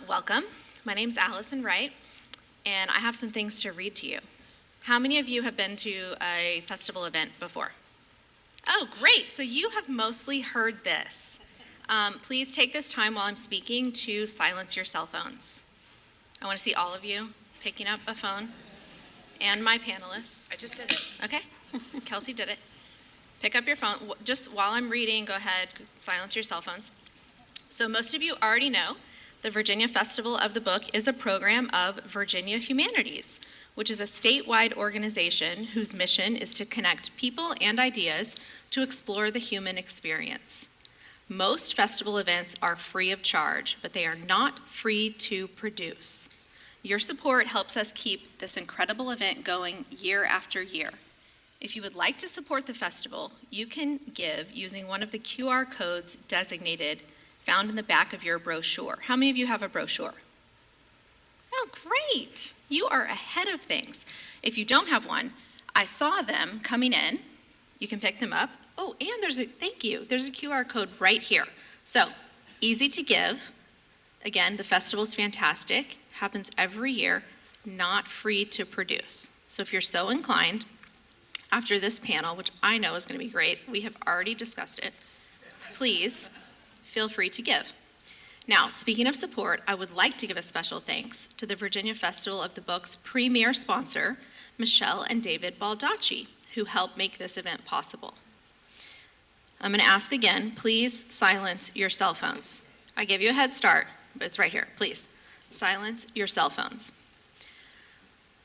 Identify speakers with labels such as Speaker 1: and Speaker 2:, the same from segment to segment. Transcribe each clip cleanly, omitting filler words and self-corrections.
Speaker 1: Welcome. My name's Allison Wright, and I have some things to read to you. How many of you have been to a festival event before? Oh, great. So you have mostly heard this. Please take this time while I'm speaking to silence your cell phones. I want to see all of you picking up a phone, and my panelists.
Speaker 2: I just did it.
Speaker 1: Okay. Kelsey did it. Pick up your phone. Just while I'm reading, go ahead, silence your cell phones. So most of you already know the Virginia Festival of the Book is a program of Virginia Humanities, which is a statewide organization whose mission is to connect people and ideas to explore the human experience. Most festival events are free of charge, but they are not free to produce. Your support helps us keep this incredible event going year after year. If you would like to support the festival, you can give using one of the QR codes designated found in the back of your brochure. How many of you have a brochure? Oh, great. You are ahead of things. If you don't have one, I saw them coming in. You can pick them up. Oh, and there's a QR code right here. So, easy to give. Again, the festival's fantastic. Happens every year. Not free to produce. So if you're so inclined, after this panel, which I know is going to be great, we have already discussed it, please feel free to give. Now, speaking of support, I would like to give a special thanks to the Virginia Festival of the Book's premier sponsor, Michelle and David Baldacci, who helped make this event possible. I'm going to ask again, please silence your cell phones. I gave you a head start, but it's right here. Please silence your cell phones.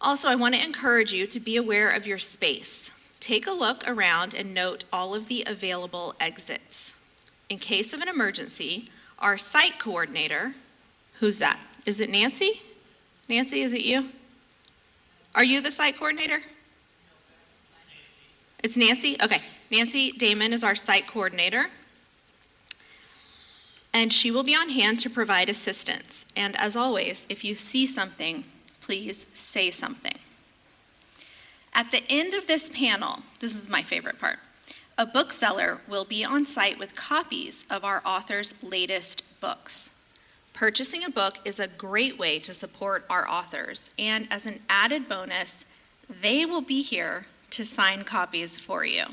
Speaker 1: Also, I want to encourage you to be aware of your space. Take a look around and note all of the available exits. In case of an emergency, our site coordinator, who's that? Is it Nancy? Nancy, is it you? Are you the site coordinator? It's Nancy? Okay. Nancy Damon is our site coordinator. And she will be on hand to provide assistance. And as always, if you see something, please say something. At the end of this panel, this is my favorite part, a bookseller will be on site with copies of our authors' latest books. Purchasing a book is a great way to support our authors, and as an added bonus, they will be here to sign copies for you.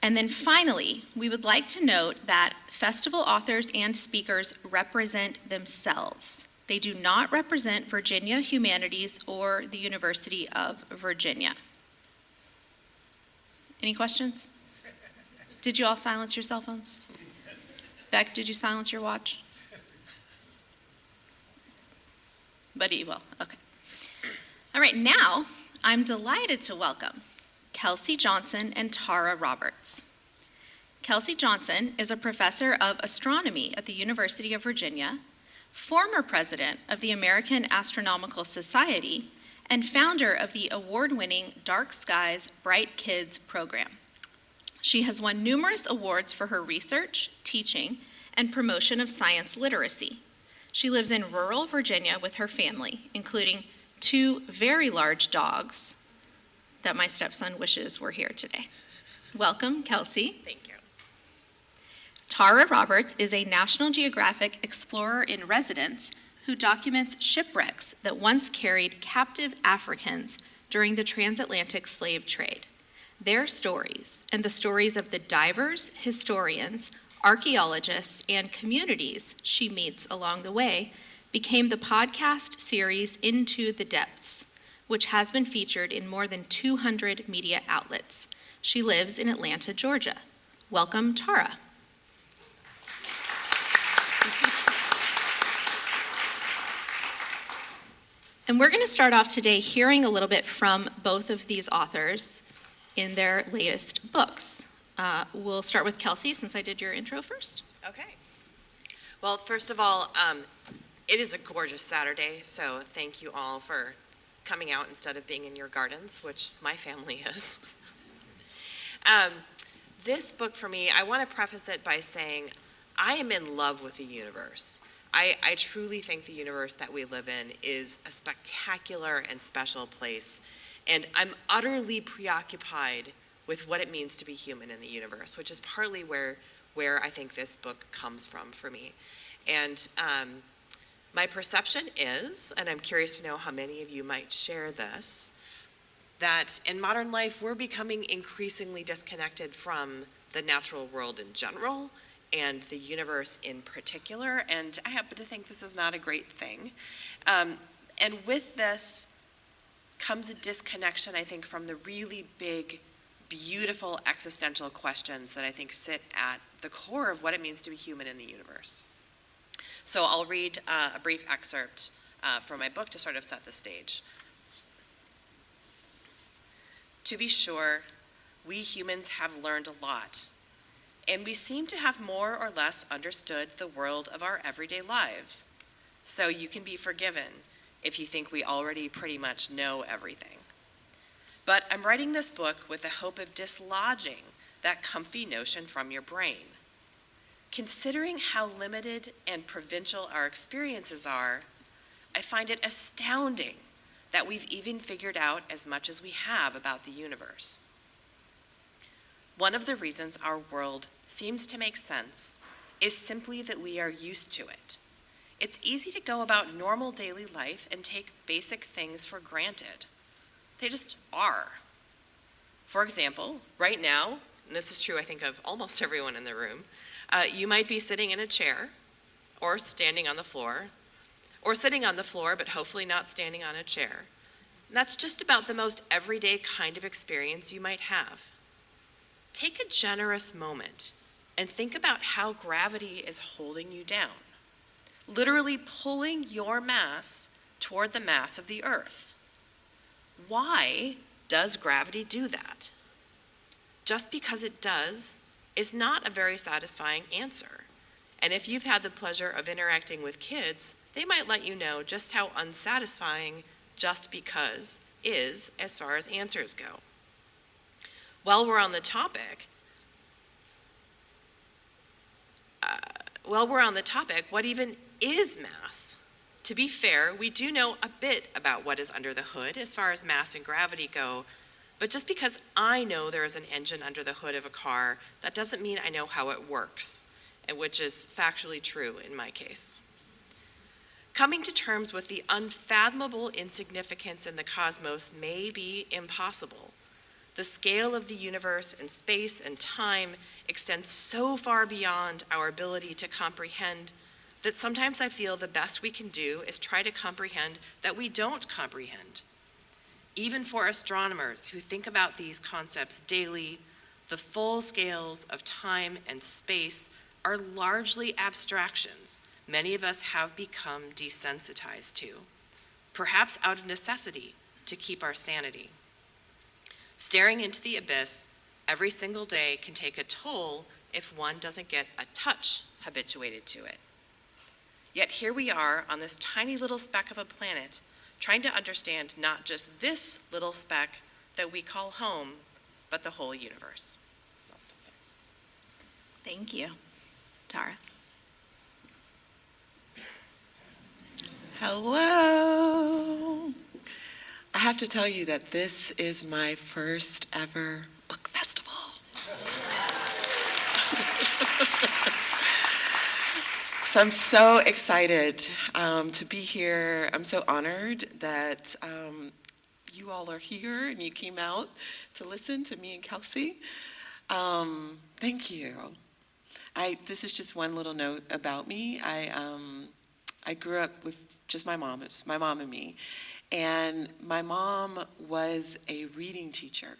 Speaker 1: And then finally, we would like to note that festival authors and speakers represent themselves. They do not represent Virginia Humanities or the University of Virginia. Any questions? Did you all silence your cell phones? Beck, did you silence your watch? Buddy, you will. Okay. All right, now I'm delighted to welcome Kelsey Johnson and Tara Roberts. Kelsey Johnson is a professor of astronomy at the University of Virginia, former president of the American Astronomical Society, and founder of the award-winning Dark Skies Bright Kids program. She has won numerous awards for her research, teaching, and promotion of science literacy. She lives in rural Virginia with her family, including 2 very large dogs that my stepson wishes were here today. Welcome, Kelsey.
Speaker 2: Thank you.
Speaker 1: Tara Roberts is a National Geographic Explorer in residence who documents shipwrecks that once carried captive Africans during the transatlantic slave trade. Their stories, and the stories of the divers, historians, archaeologists, and communities she meets along the way, became the podcast series Into the Depths, which has been featured in more than 200 media outlets. She lives in Atlanta, Georgia. Welcome, Tara. And we're going to start off today hearing a little bit from both of these authors in their latest books. We'll start with Kelsey, since I did your intro first.
Speaker 2: Okay. Well, first of all, it is a gorgeous Saturday, so thank you all for coming out instead of being in your gardens, which my family is. This book for me, I want to preface it by saying I am in love with the universe. I truly think the universe that we live in is a spectacular and special place, and I'm utterly preoccupied with what it means to be human in the universe, which is partly where where I think this book comes from for me. And my perception is, and I'm curious to know how many of you might share this, that in modern life we're becoming increasingly disconnected from the natural world in general and the universe in particular, and I happen to think this is not a great thing. And with this comes a disconnection, I think, from the really big, beautiful existential questions that I think sit at the core of what it means to be human in the universe. So I'll read a brief excerpt from my book to sort of set the stage. To be sure, we humans have learned a lot, and we seem to have more or less understood the world of our everyday lives. So you can be forgiven if you think we already pretty much know everything. But I'm writing this book with the hope of dislodging that comfy notion from your brain. Considering how limited and provincial our experiences are, I find it astounding that we've even figured out as much as we have about the universe. One of the reasons our world seems to make sense is simply that we are used to it. It's easy to go about normal daily life and take basic things for granted. They just are. For example, right now, and this is true I think of almost everyone in the room, you might be sitting in a chair or standing on the floor, or sitting on the floor but hopefully not standing on a chair. And that's just about the most everyday kind of experience you might have. Take a generous moment and think about how gravity is holding you down, literally pulling your mass toward the mass of the earth. Why does gravity do that? Just because it does is not a very satisfying answer. And if you've had the pleasure of interacting with kids, they might let you know just how unsatisfying just because is as far as answers go. While we're on the topic, what even is mass? To be fair, we do know a bit about what is under the hood as far as mass and gravity go, but just because I know there is an engine under the hood of a car, that doesn't mean I know how it works, and which is factually true in my case. Coming to terms with the unfathomable insignificance in the cosmos may be impossible. The scale of the universe and space and time extends so far beyond our ability to comprehend that sometimes I feel the best we can do is try to comprehend that we don't comprehend. Even for astronomers who think about these concepts daily, the full scales of time and space are largely abstractions many of us have become desensitized to, perhaps out of necessity to keep our sanity. Staring into the abyss every single day can take a toll if one doesn't get a touch habituated to it. Yet here we are on this tiny little speck of a planet, trying to understand not just this little speck that we call home, but the whole universe. I'll stop there.
Speaker 1: Thank you. Tara.
Speaker 3: Hello. I have to tell you that this is my first ever book festival. So I'm so excited to be here. I'm so honored that you all are here and you came out to listen to me and Kelsey. Thank you. This is just one little note about me. I grew up with just my mom. It's my mom and me. And my mom was a reading teacher.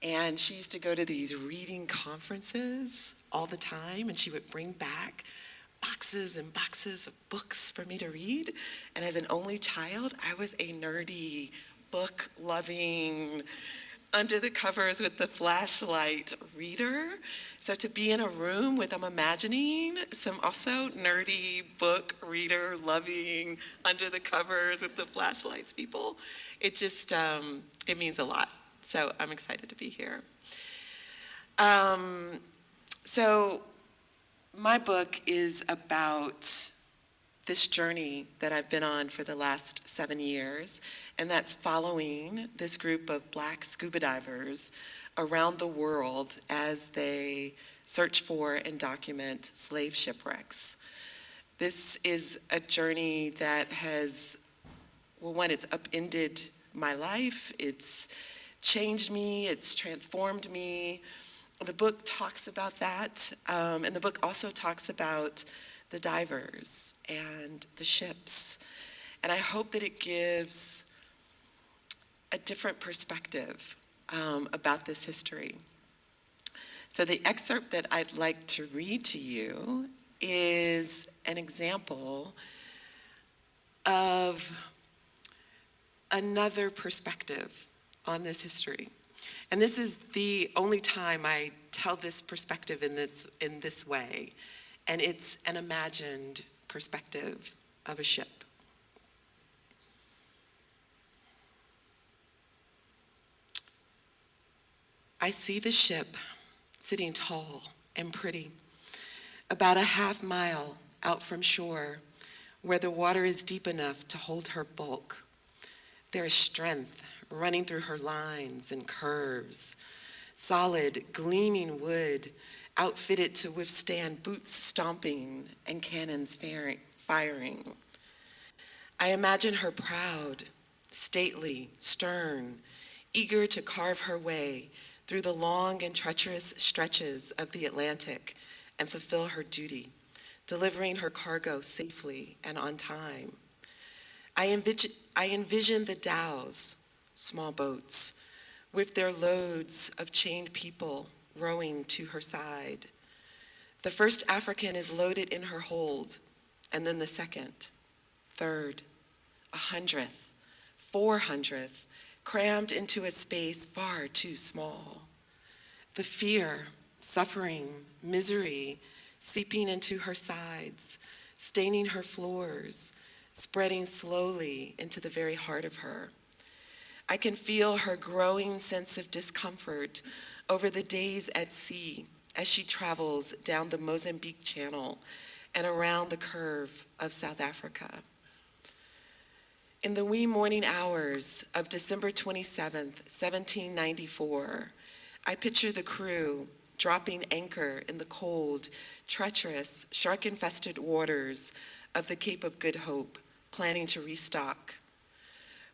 Speaker 3: And she used to go to these reading conferences all the time, and she would bring back boxes and boxes of books for me to read. And as an only child, I was a nerdy, book-loving, under the covers with the flashlight reader. So to be in a room with, I'm imagining, some also nerdy book reader loving, under the covers with the flashlights people, it just, it means a lot. So I'm excited to be here. So my book is about this journey that I've been on for the last 7 years, and that's following this group of Black scuba divers around the world as they search for and document slave shipwrecks. This is a journey that has, well, one, it's upended my life, it's changed me, it's transformed me. The book talks about that, and the book also talks about the divers and the ships. And I hope that it gives a different perspective about this history. So the excerpt that I'd like to read to you is an example of another perspective on this history. And this is the only time I tell this perspective in this way, and it's an imagined perspective of a ship. I see the ship sitting tall and pretty, about a half mile out from shore, where the water is deep enough to hold her bulk. There is strength running through her lines and curves, solid, gleaming wood, outfitted to withstand boots stomping and cannons firing. I imagine her proud, stately, stern, eager to carve her way through the long and treacherous stretches of the Atlantic and fulfill her duty, delivering her cargo safely and on time. I envision the dhows, small boats, with their loads of chained people rowing to her side. The first African is loaded in her hold, and then the second, third, 100th, 400th, crammed into a space far too small. The fear, suffering, misery seeping into her sides, staining her floors, spreading slowly into the very heart of her. I can feel her growing sense of discomfort over the days at sea as she travels down the Mozambique Channel and around the curve of South Africa. In the wee morning hours of December 27th, 1794, I picture the crew dropping anchor in the cold, treacherous, shark-infested waters of the Cape of Good Hope, planning to restock.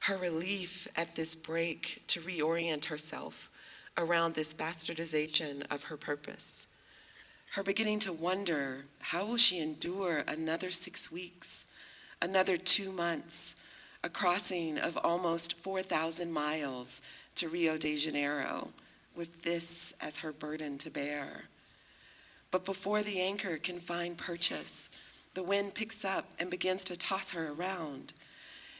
Speaker 3: Her relief at this break to reorient herself around this bastardization of her purpose. Her beginning to wonder, how will she endure another 6 weeks, another 2 months, a crossing of almost 4,000 miles to Rio de Janeiro, with this as her burden to bear. But before the anchor can find purchase, the wind picks up and begins to toss her around.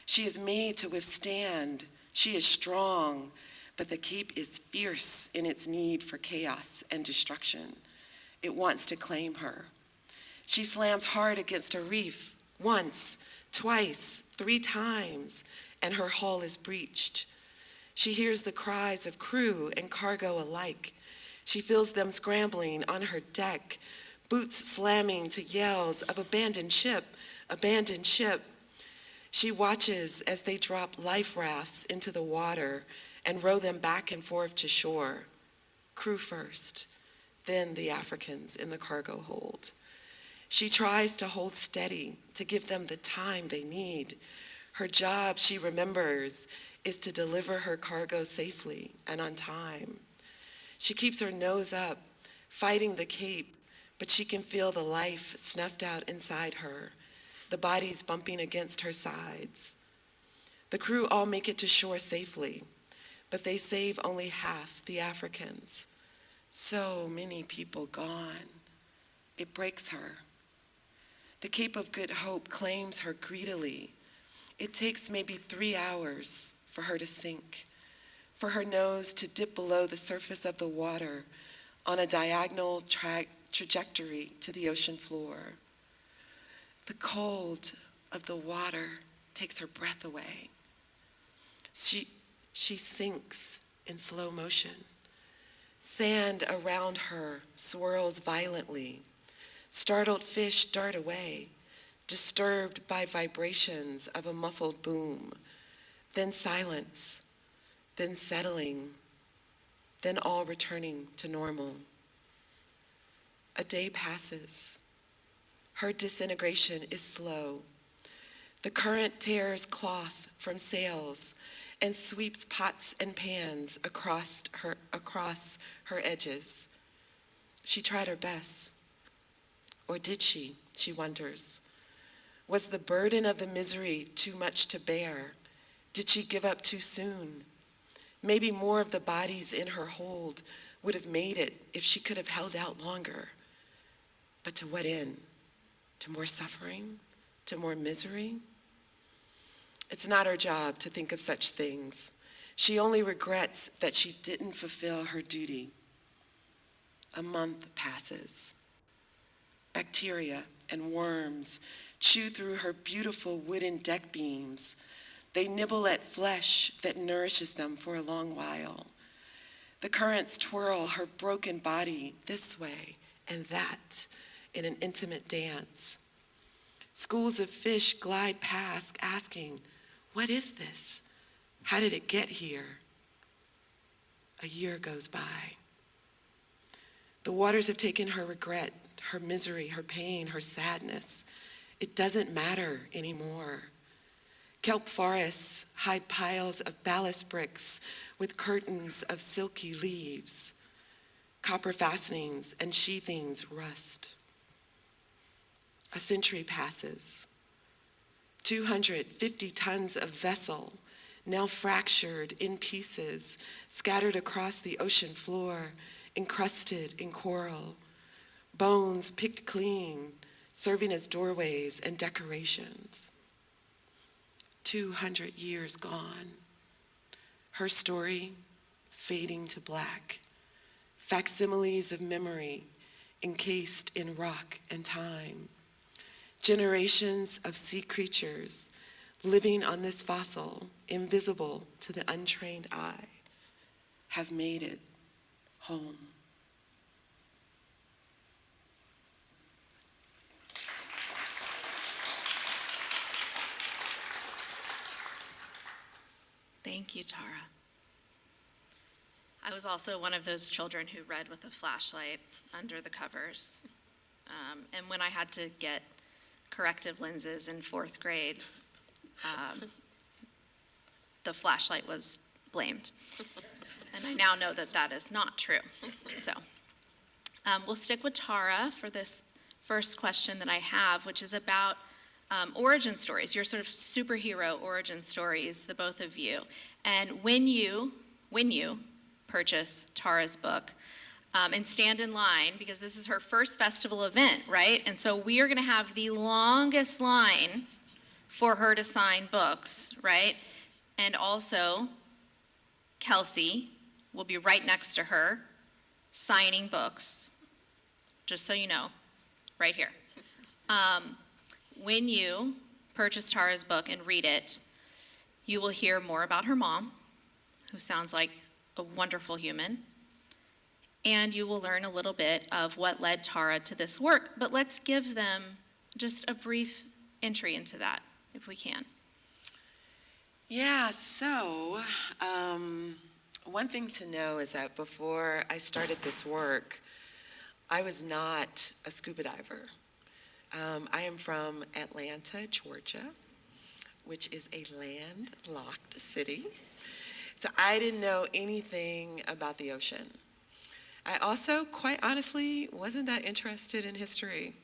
Speaker 3: She is made to withstand. She is strong, but the Cape is fierce in its need for chaos and destruction. It wants to claim her. She slams hard against a reef, once, twice, 3 times, and her hull is breached. She hears the cries of crew and cargo alike. She feels them scrambling on her deck, boots slamming to yells of abandoned ship, abandoned ship. She watches as they drop life rafts into the water and row them back and forth to shore. Crew first, then the Africans in the cargo hold. She tries to hold steady, to give them the time they need. Her job, she remembers, is to deliver her cargo safely and on time. She keeps her nose up, fighting the Cape, but she can feel the life snuffed out inside her, the bodies bumping against her sides. The crew all make it to shore safely, but they save only half the Africans. So many people gone. It breaks her. The Cape of Good Hope claims her greedily. It takes maybe 3 hours for her to sink, for her nose to dip below the surface of the water on a diagonal trajectory to the ocean floor. The cold of the water takes her breath away. She sinks in slow motion. Sand around her swirls violently. Startled fish dart away, disturbed by vibrations of a muffled boom. Then silence, then settling, then all returning to normal. A day passes. Her disintegration is slow. The current tears cloth from sails and sweeps pots and pans across her edges. She tried her best. Or did she wonders. Was the burden of the misery too much to bear? Did she give up too soon? Maybe more of the bodies in her hold would have made it if she could have held out longer. But to what end? To more suffering? To more misery? It's not her job to think of such things. She only regrets that she didn't fulfill her duty. A month passes. Bacteria and worms chew through her beautiful wooden deck beams. They nibble at flesh that nourishes them for a long while. The currents twirl her broken body this way and that in an intimate dance. Schools of fish glide past, asking, "What is this? How did it get here?" A year goes by. The waters have taken her regret, her misery, her pain, her sadness. It doesn't matter anymore. Kelp forests hide piles of ballast bricks with curtains of silky leaves. Copper fastenings and sheathings rust. A century passes. 250 tons of vessel, now fractured in pieces, scattered across the ocean floor, encrusted in coral. Bones picked clean, serving as doorways and decorations. 200 years gone. Her story fading to black. Facsimiles of memory encased in rock and time. Generations of sea creatures living on this fossil, invisible to the untrained eye, have made it home.
Speaker 1: Thank you, Tara. I was also one of those children who read with a flashlight under the covers. And when I had to get corrective lenses in 4th grade, the flashlight was blamed. And I now know that that is not true. So we'll stick with Tara for this first question that I have, which is about origin stories, your sort of superhero origin stories, the both of you. And when you purchase Tara's book, and stand in line, because this is her first festival event, right? And so we are going to have the longest line for her to sign books, right? And also, Kelsey will be right next to her signing books, just so you know, right here. When you purchase Tara's book and read it, you will hear more about her mom, who sounds like a wonderful human, and you will learn a little bit of what led Tara to this work. But let's give them just a brief entry into that, if we can.
Speaker 3: Yeah, so one thing to know is that before I started this work, I was not a scuba diver. I am from Atlanta, Georgia, which is a landlocked city. So I didn't know anything about the ocean. I also, quite honestly, wasn't that interested in history.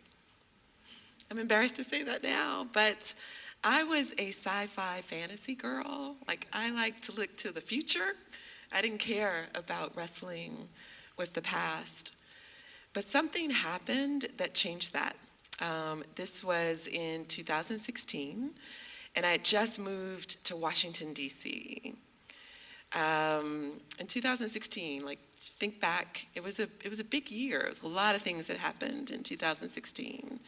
Speaker 3: I'm embarrassed to say that now, but I was a sci-fi fantasy girl. Like, I liked to look to the future. I didn't care about wrestling with the past. But something happened that changed that. This was in 2016, and I had just moved to Washington, D.C. In 2016, like, think back, it was a big year. It was a lot of things that happened in 2016.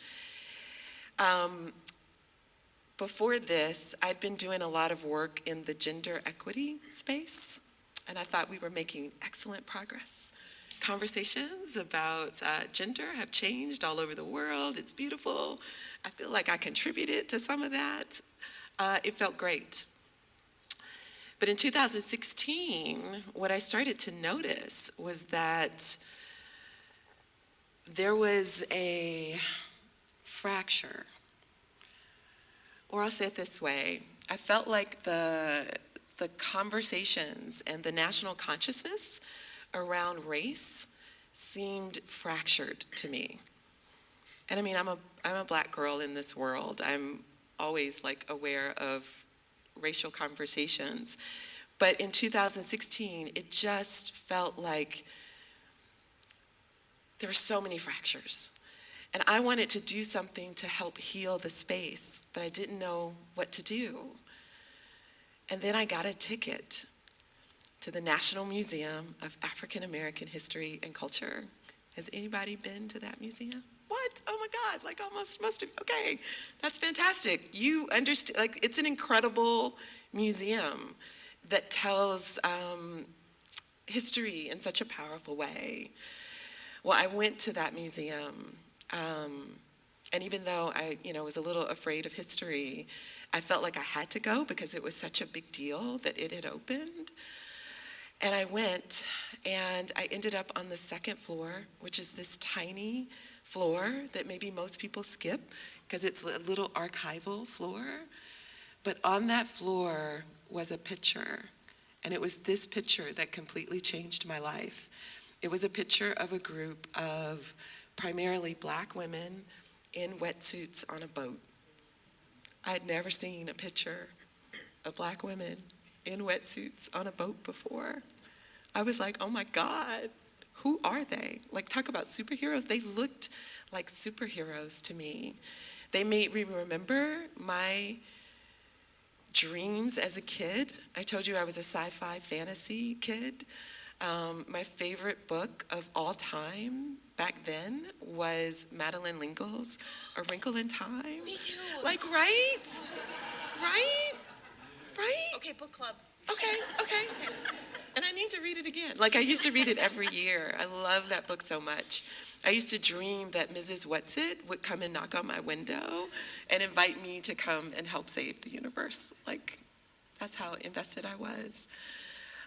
Speaker 3: Before this, I'd been doing a lot of work in the gender equity space, and I thought we were making excellent progress. Conversations about gender have changed all over the world. It's beautiful. I feel like I contributed to some of that. It felt great. But in 2016, what I started to notice was that there was a fracture. Or I'll say it this way, I felt like the conversations and the national consciousness around race seemed fractured to me. And I mean, I'm a black girl in this world. I'm always like aware of racial conversations. But in 2016, it just felt like there were so many fractures. And I wanted to do something to help heal the space, but I didn't know what to do. And then I got a ticket to the National Museum of African American History and Culture. Has anybody been to that museum? What? Oh my God, like almost most of, okay, that's fantastic. You understand, like it's an incredible museum that tells history in such a powerful way. Well, I went to that museum, and even though I, was a little afraid of history, I felt like I had to go because it was such a big deal that it had opened. And I went, and I ended up on the second floor, which is this tiny floor that maybe most people skip because it's a little archival floor. But on that floor was a picture, and it was this picture that completely changed my life. It was a picture of a group of primarily black women in wetsuits on a boat. I had never seen a picture of black women in wetsuits on a boat before. I was like, oh my God, who are they? Like, talk about superheroes. They looked like superheroes to me. They made me remember my dreams as a kid. I told you I was a sci-fi fantasy kid. My favorite book of all time back then was Madeleine L'Engle's A Wrinkle in Time.
Speaker 2: Me too.
Speaker 3: Like, right? Right? Right?
Speaker 2: Okay, book club.
Speaker 3: Okay. And I need to read it again. Like, I used to read it every year. I love that book so much. I used to dream that Mrs. Whatsit would come and knock on my window and invite me to come and help save the universe. Like, that's how invested I was.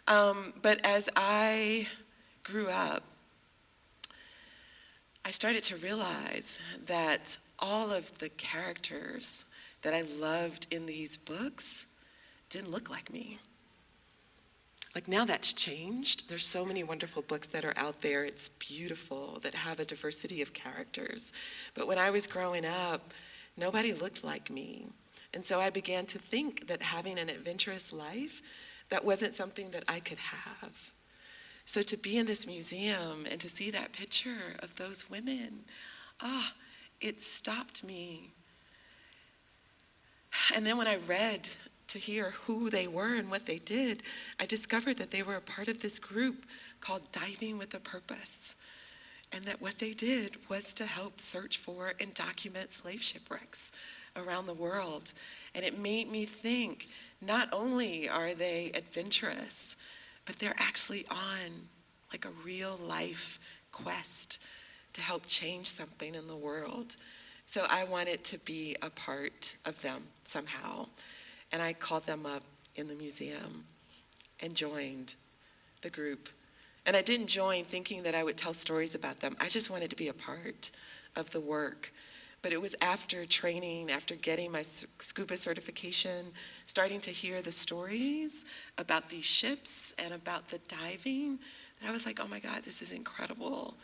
Speaker 3: But as I grew up, I started to realize that all of the characters that I loved in these books didn't look like me. Like, now that's changed. There's so many wonderful books that are out there. It's beautiful, that have a diversity of characters. But when I was growing up, nobody looked like me. And so I began to think that having an adventurous life, that wasn't something that I could have. So to be in this museum and to see that picture of those women, it stopped me. And then when I read to hear who they were and what they did, I discovered that they were a part of this group called Diving with a Purpose. And that what they did was to help search for and document slave shipwrecks around the world. And it made me think, not only are they adventurous, but they're actually on like a real life quest to help change something in the world. So I wanted to be a part of them somehow. And I called them up in the museum and joined the group. And I didn't join thinking that I would tell stories about them. I just wanted to be a part of the work. But it was after training, after getting my scuba certification, starting to hear the stories about these ships and about the diving, that I was like, oh my God, this is incredible.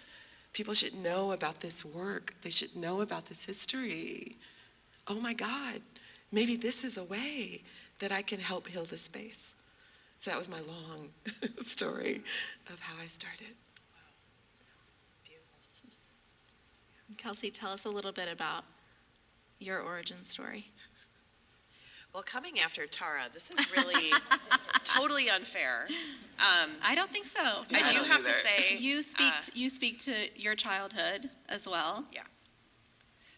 Speaker 3: People should know about this work. They should know about this history. Oh my God, maybe this is a way that I can help heal the space. So that was my long story of how I started.
Speaker 1: Kelsey, tell us a little bit about your origin story.
Speaker 2: Well, coming after Tara, this is really totally unfair.
Speaker 1: I don't think so.
Speaker 2: I do have to say,
Speaker 1: You speak to your childhood as well.
Speaker 2: yeah.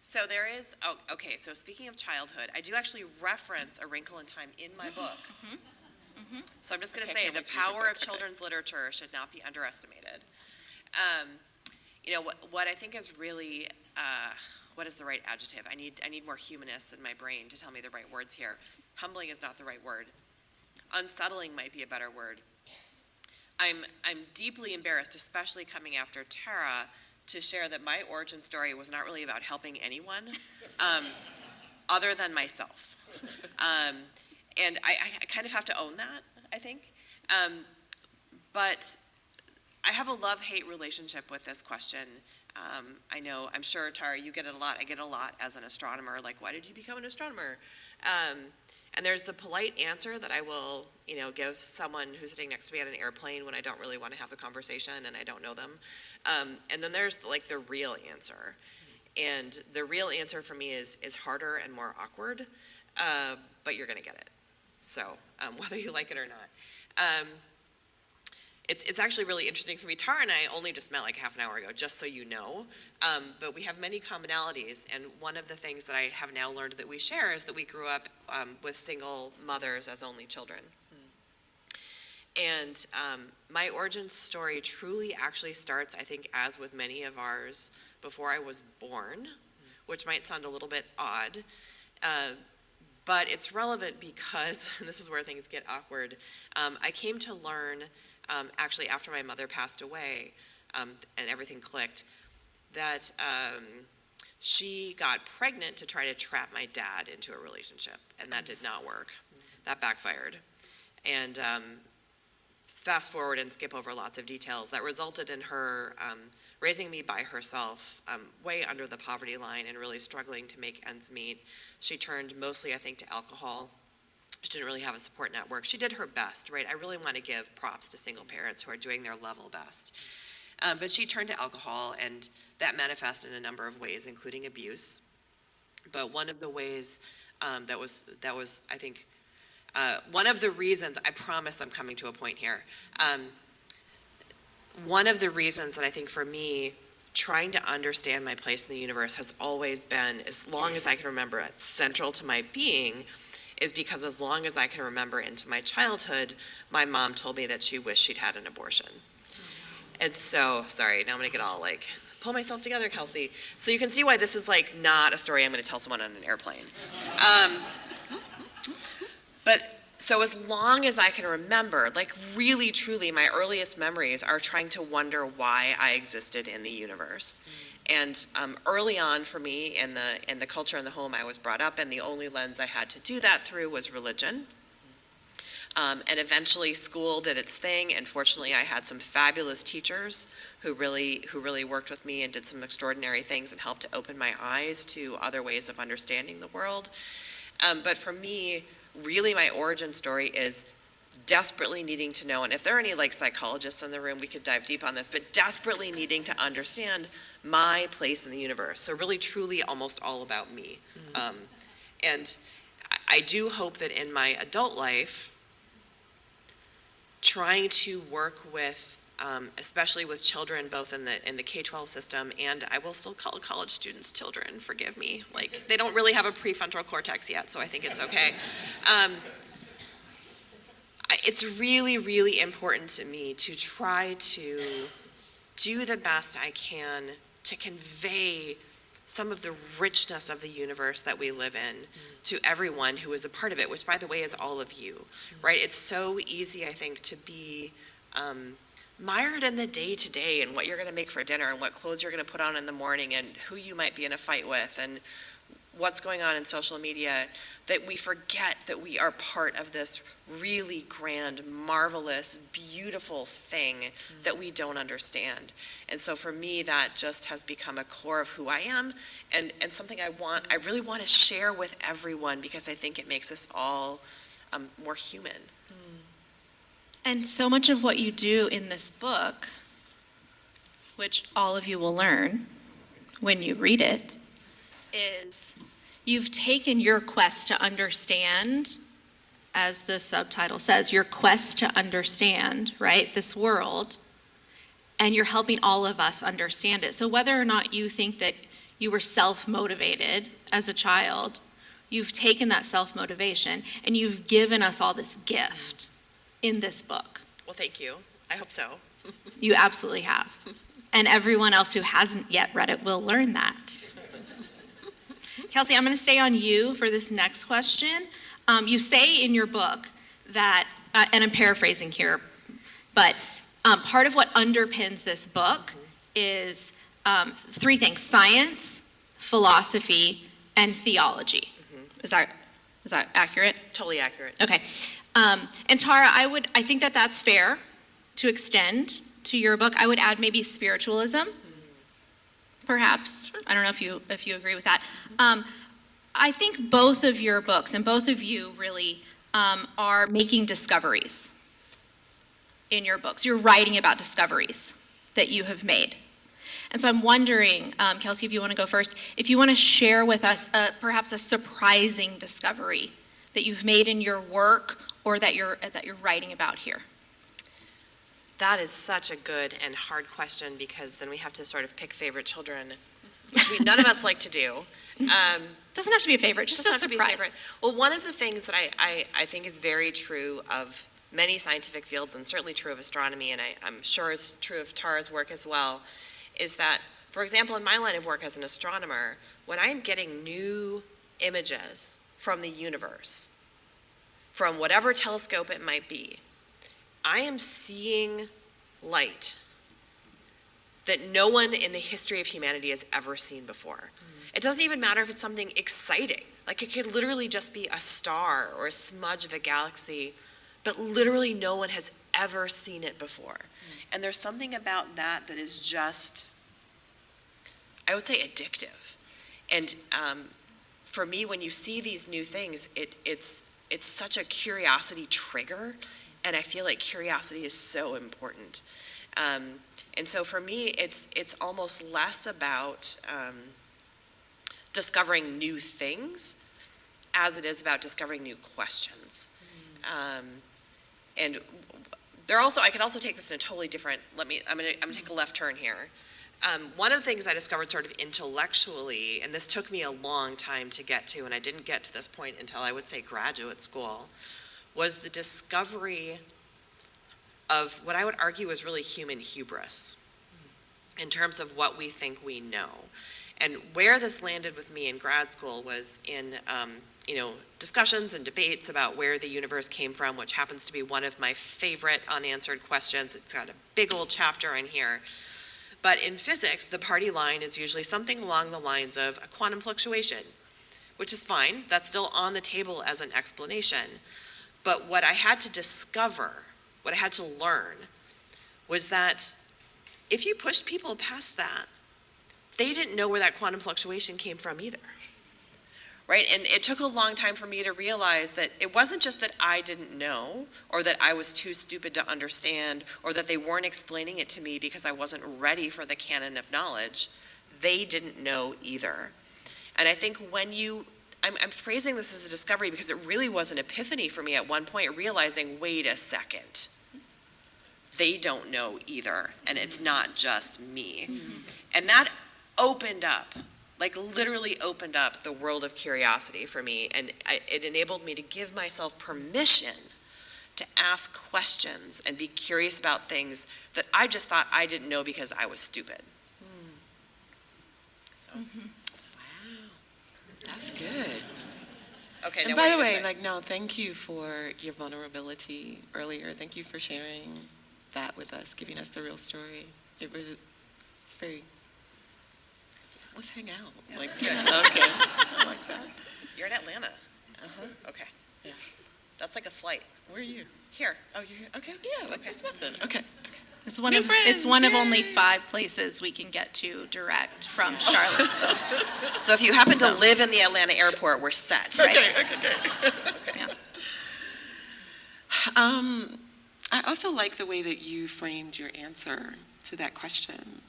Speaker 2: So there is, okay, so speaking of childhood, I do actually reference A Wrinkle in Time in my book. So I'm just going to say the power of children's literature should not be underestimated. What I think is really, what is the right adjective? I need more humanists in my brain to tell me the right words here. Humbling is not the right word. Unsettling might be a better word. I'm deeply embarrassed, especially coming after Tara, to share that my origin story was not really about helping anyone other than myself. And I kind of have to own that, I think. But I have a love-hate relationship with this question. I'm sure, Tara, you get it a lot. I get it a lot as an astronomer, like, why did you become an astronomer? And there's the polite answer that I will, give someone who's sitting next to me on an airplane when I don't really want to have the conversation and I don't know them. And then there's like the real answer. And the real answer for me is harder and more awkward, but you're going to get it. So whether you like it or not. It's actually really interesting for me. Tara and I only just met like half an hour ago, just so you know. But we have many commonalities, and one of the things that I have now learned that we share is that we grew up with single mothers as only children. And my origin story truly actually starts, I think, as with many of ours, before I was born, which might sound a little bit odd. But it's relevant because, and this is where things get awkward, I came to learn, actually after my mother passed away, and everything clicked, that she got pregnant to try to trap my dad into a relationship, and that did not work. That backfired. And fast forward and skip over lots of details, that resulted in her raising me by herself, way under the poverty line and really struggling to make ends meet. She turned mostly, I think, to alcohol. She didn't really have a support network. She did her best, right? I really want to give props to single parents who are doing their level best. But she turned to alcohol, and that manifested in a number of ways, including abuse. But one of the ways that was, I think, one of the reasons, I promise I'm coming to a point here. One of the reasons that I think for me, trying to understand my place in the universe has always been, as long as I can remember it, central to my being, is because as long as I can remember into my childhood, my mom told me that she wished she'd had an abortion. And so, sorry, now I'm gonna get all like, pull myself together, Kelsey. So you can see why this is like not a story I'm gonna tell someone on an airplane. But so as long as I can remember, like really truly my earliest memories are trying to wonder why I existed in the universe. And early on for me in the culture and the home I was brought up in, the only lens I had to do that through was religion. And eventually school did its thing, and fortunately I had some fabulous teachers who really worked with me and did some extraordinary things and helped to open my eyes to other ways of understanding the world. But for me, really my origin story is desperately needing to know, and if there are any like psychologists in the room, we could dive deep on this, but desperately needing to understand my place in the universe. So really truly almost all about me. And I do hope that in my adult life, trying to work with, especially with children, both in the K-12 system, and I will still call college students children, forgive me. Like, they don't really have a prefrontal cortex yet, so I think it's okay. It's really, really important to me to try to do the best I can to convey some of the richness of the universe that we live in to everyone who is a part of it, which, by the way, is all of you, right? It's so easy, I think, to be mired in the day-to-day and what you're going to make for dinner and what clothes you're going to put on in the morning and who you might be in a fight with and what's going on in social media, that we forget that we are part of this really grand, marvelous, beautiful thing that we don't understand. And so for me, that just has become a core of who I am and something I really want to share with everyone because I think it makes us all more human.
Speaker 1: And so much of what you do in this book, which all of you will learn when you read it, is you've taken your quest to understand, as the subtitle says, your quest to understand, right, this world, and you're helping all of us understand it. So whether or not you think that you were self-motivated as a child, you've taken that self-motivation and you've given us all this gift in this book.
Speaker 2: Well, thank you. I hope so.
Speaker 1: You absolutely have. And everyone else who hasn't yet read it will learn that. Kelsey, I'm going to stay on you for this next question. You say in your book that, and I'm paraphrasing here, but part of what underpins this book is three things: science, philosophy, and theology. Is that accurate?
Speaker 2: Totally accurate.
Speaker 1: Okay. And Tara, I think that that's fair to extend to your book. I would add maybe spiritualism, perhaps. I don't know if you agree with that. I think both of your books and both of you really are making discoveries in your books. You're writing about discoveries that you have made. And so I'm wondering, Kelsey, if you want to go first, if you want to share with us perhaps a surprising discovery that you've made in your work or that you're writing about here.
Speaker 2: That is such a good and hard question, because then we have to sort of pick favorite children, which none of us like to do.
Speaker 1: Doesn't have to be a favorite, just a surprise.
Speaker 2: Well, one of the things that I think is very true of many scientific fields, and certainly true of astronomy, and I'm sure is true of Tara's work as well, is that, for example, in my line of work as an astronomer, when I am getting new images from the universe, from whatever telescope it might be, I am seeing light that no one in the history of humanity has ever seen before. It doesn't even matter if it's something exciting. Like, it could literally just be a star or a smudge of a galaxy, but literally no one has ever seen it before. And there's something about that that is just, I would say, addictive. And for me, when you see these new things, it's such a curiosity trigger, and I feel like curiosity is so important. And so for me, it's almost less about discovering new things as it is about discovering new questions. And I could also take this in a totally different, I'm gonna take a left turn here. One of the things I discovered sort of intellectually, and this took me a long time to get to, and I didn't get to this point until I would say graduate school, was the discovery of what I would argue is really human hubris in terms of what we think we know. And where this landed with me in grad school was in discussions and debates about where the universe came from, which happens to be one of my favorite unanswered questions. It's got a big old chapter in here. But in physics, the party line is usually something along the lines of a quantum fluctuation, which is fine. That's still on the table as an explanation. But what I had to discover, what I had to learn, was that if you pushed people past that, they didn't know where that quantum fluctuation came from either. Right? And it took a long time for me to realize that it wasn't just that I didn't know, or that I was too stupid to understand, or that they weren't explaining it to me because I wasn't ready for the canon of knowledge. They didn't know either. And I think when I'm phrasing this as a discovery because it really was an epiphany for me at one point, realizing, wait a second, they don't know either, and it's not just me. And that opened up, like literally opened up the world of curiosity for me, and it enabled me to give myself permission to ask questions and be curious about things that I just thought I didn't know because I was stupid. So,
Speaker 3: Wow, that's good.
Speaker 2: Okay.
Speaker 3: And by the way, thank you for your vulnerability earlier. Thank you for sharing that with us, giving us the real story. It's very, let's hang out.
Speaker 2: Yeah,
Speaker 3: Like,
Speaker 2: that's good.
Speaker 3: okay, I like that.
Speaker 2: You're in Atlanta.
Speaker 3: Uh-huh.
Speaker 2: Okay.
Speaker 3: Yeah.
Speaker 2: That's like a flight.
Speaker 3: Where are you?
Speaker 2: Here.
Speaker 3: Oh, you're here? Okay, yeah, like, that's nothing. Okay.
Speaker 1: It's one
Speaker 3: New
Speaker 1: of
Speaker 3: friends,
Speaker 1: only
Speaker 3: yay!
Speaker 1: 5 places we can get to direct from Charlottesville.
Speaker 2: So if you happen to
Speaker 1: So-
Speaker 2: live in the Atlanta airport, we're set.
Speaker 1: Right.
Speaker 3: Okay.
Speaker 1: Yeah.
Speaker 3: I also like the way that you framed your answer to that question.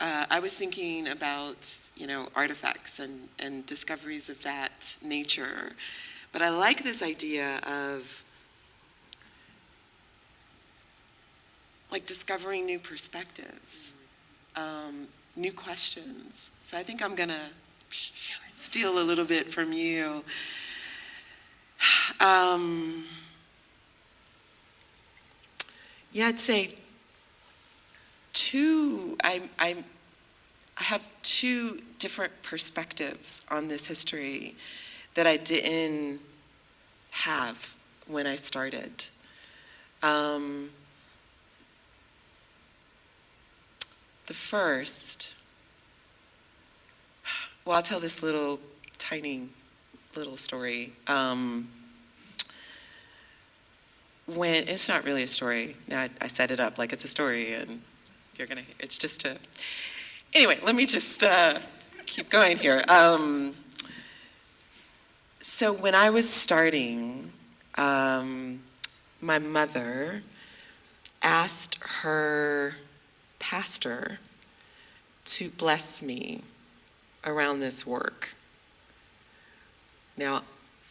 Speaker 3: I was thinking about, artifacts and discoveries of that nature, but I like this idea of like discovering new perspectives, new questions. So I think I'm gonna steal a little bit from you. Yeah, I'd say I have 2 different perspectives on this history that I didn't have when I started. The first Well, I'll tell this tiny little story. When it's not really a story. Now I set it up like it's a story, and it's just a. Anyway, let me just keep going here. So when I was starting, my mother asked her pastor to bless me around this work. Now,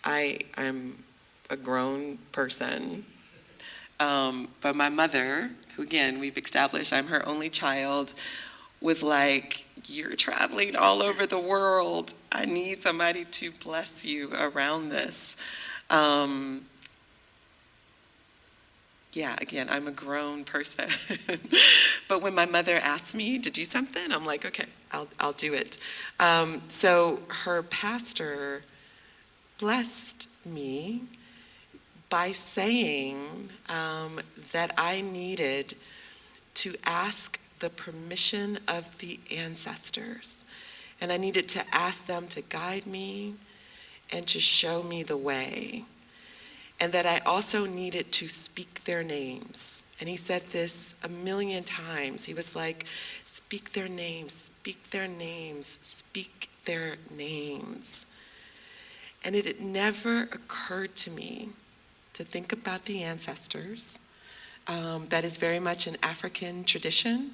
Speaker 3: I'm a grown person, but my mother, who again, we've established I'm her only child, was like, you're traveling all over the world. I need somebody to bless you around this. Yeah, again, I'm a grown person. But when my mother asked me to do something, I'm like, okay, I'll do it. So her pastor blessed me by saying that I needed to ask the permission of the ancestors. And I needed to ask them to guide me and to show me the way. And that I also needed to speak their names. And he said this a million times. He was like, speak their names, speak their names, speak their names. And it had never occurred to me to think about the ancestors. That is very much an African tradition.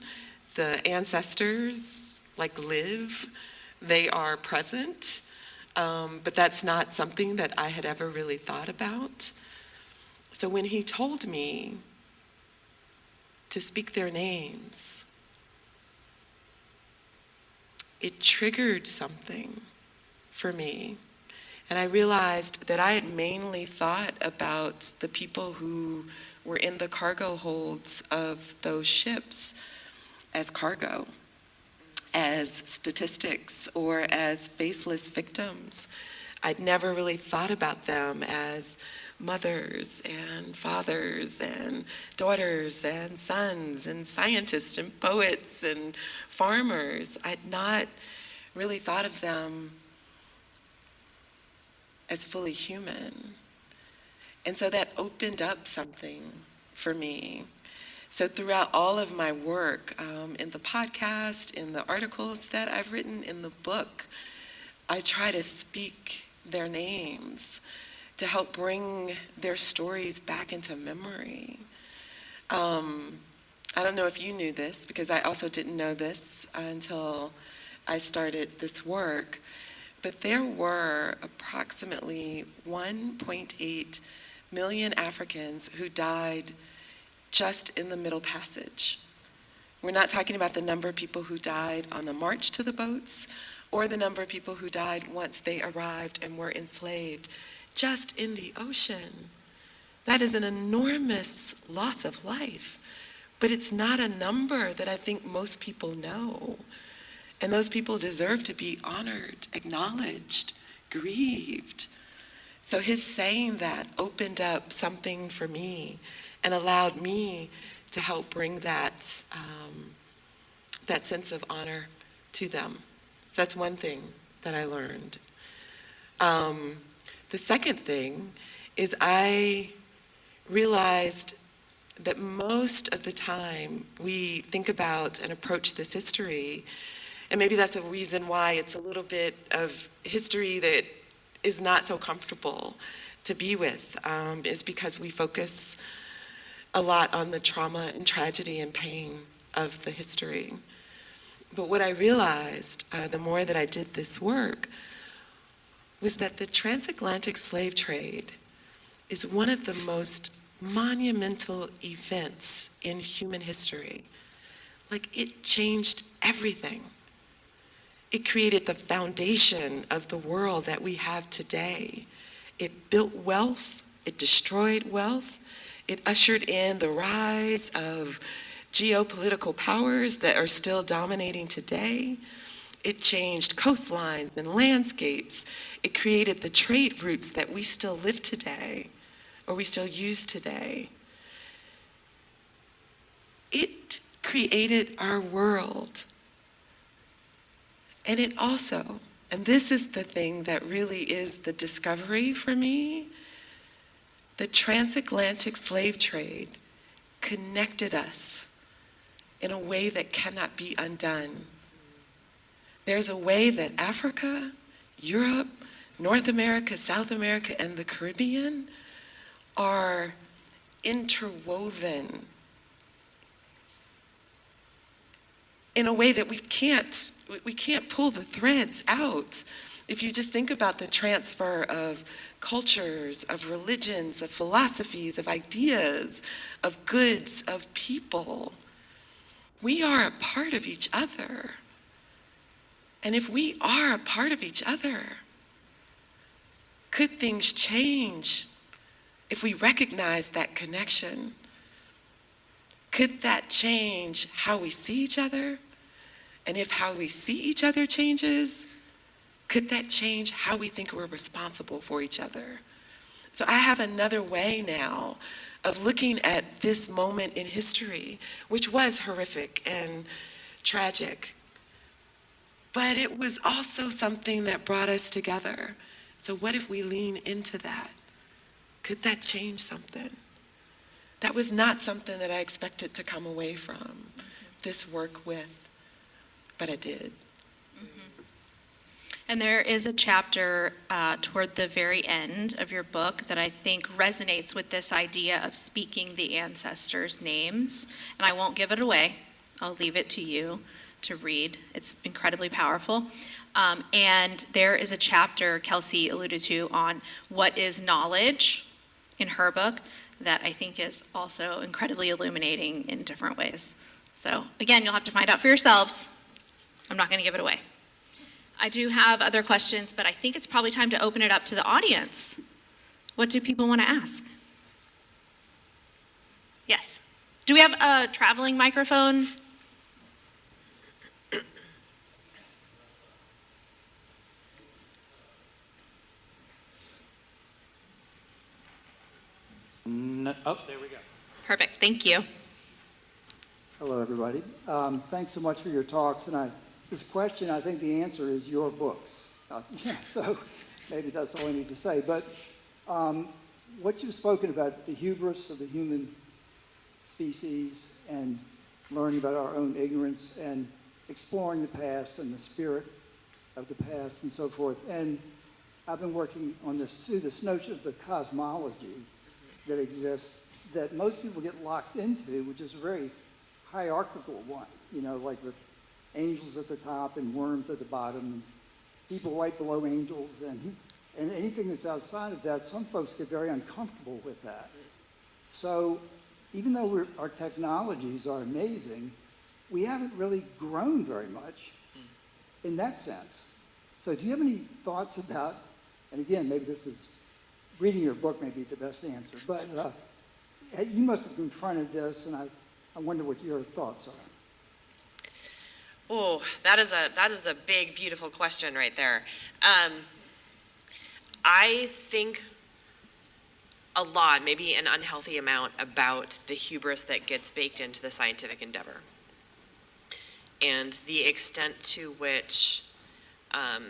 Speaker 3: The ancestors live, they are present. But that's not something that I had ever really thought about. So when he told me to speak their names, it triggered something for me. And I realized that I had mainly thought about the people who were in the cargo holds of those ships as cargo, as statistics, or as faceless victims. I'd never really thought about them as mothers and fathers and daughters and sons and scientists and poets and farmers. I'd not really thought of them as fully human. And so that opened up something for me. So throughout all of my work, in the podcast, in the articles that I've written, in the book, I try to speak their names to help bring their stories back into memory. I don't know if you knew this, because I also didn't know this until I started this work, but there were approximately 1.8 million Africans who died just in the Middle Passage. We're not talking about the number of people who died on the march to the boats, or the number of people who died once they arrived and were enslaved, just in the ocean. That is an enormous loss of life, but it's not a number that I think most people know. And those people deserve to be honored, acknowledged, grieved. So his saying that opened up something for me and allowed me to help bring that sense of honor to them. So that's one thing that I learned. The second thing is I realized that most of the time we think about and approach this history, and maybe that's a reason why it's a little bit of history that is not so comfortable to be with, is because we focus a lot on the trauma and tragedy and pain of the history. But what I realized, the more that I did this work, was that the transatlantic slave trade is one of the most monumental events in human history. It changed everything. It created the foundation of the world that we have today. It built wealth, it destroyed wealth, it ushered in the rise of geopolitical powers that are still dominating today. It changed coastlines and landscapes. It created the trade routes that we still live today, or we still use today. It created our world. And it also, And this is the thing that really is the discovery for me. The transatlantic slave trade connected us in a way that cannot be undone. There's a way that Africa, Europe, North America, South America, and the Caribbean are interwoven in a way that we can't pull the threads out. If you just think about the transfer of cultures, of religions, of philosophies, of ideas, of goods, of people, we are a part of each other. And if we are a part of each other, could things change if we recognize that connection? Could that change how we see each other? And if how we see each other changes, could that change how we think we're responsible for each other? So I have another way now of looking at this moment in history, which was horrific and tragic, but it was also something that brought us together. So what if we lean into that? Could that change something? That was not something that I expected to come away from this work with, but I did.
Speaker 1: And there is a chapter toward the very end of your book that I think resonates with this idea of speaking the ancestors' names. And I won't give it away. I'll leave it to you to read. It's incredibly powerful. And there is a chapter Kelsey alluded to on what is knowledge in her book that I think is also incredibly illuminating in different ways. So again, you'll have to find out for yourselves. I'm not going to give it away. I do have other questions, but I think it's probably time to open it up to the audience. What do people want to ask? Yes. Do we have a traveling microphone?
Speaker 4: No, oh, there we go.
Speaker 1: Perfect. Thank you.
Speaker 5: Hello, everybody. Thanks so much for your talks. And this question, I think the answer is your books. So maybe that's all I need to say. But what you've spoken about, the hubris of the human species and learning about our own ignorance and exploring the past and the spirit of the past and so forth. And I've been working on this too, this notion of the cosmology that exists that most people get locked into, which is a very hierarchical one, like with angels at the top and worms at the bottom, and people right below angels, and anything that's outside of that, some folks get very uncomfortable with that. So even though our technologies are amazing, we haven't really grown very much in that sense. So do you have any thoughts about, and again, maybe this is, reading your book may be the best answer, but you must have confronted this, and I wonder what your thoughts are.
Speaker 2: Oh, that is a big, beautiful question right there. I think a lot, maybe an unhealthy amount, about the hubris that gets baked into the scientific endeavor, and the extent to which I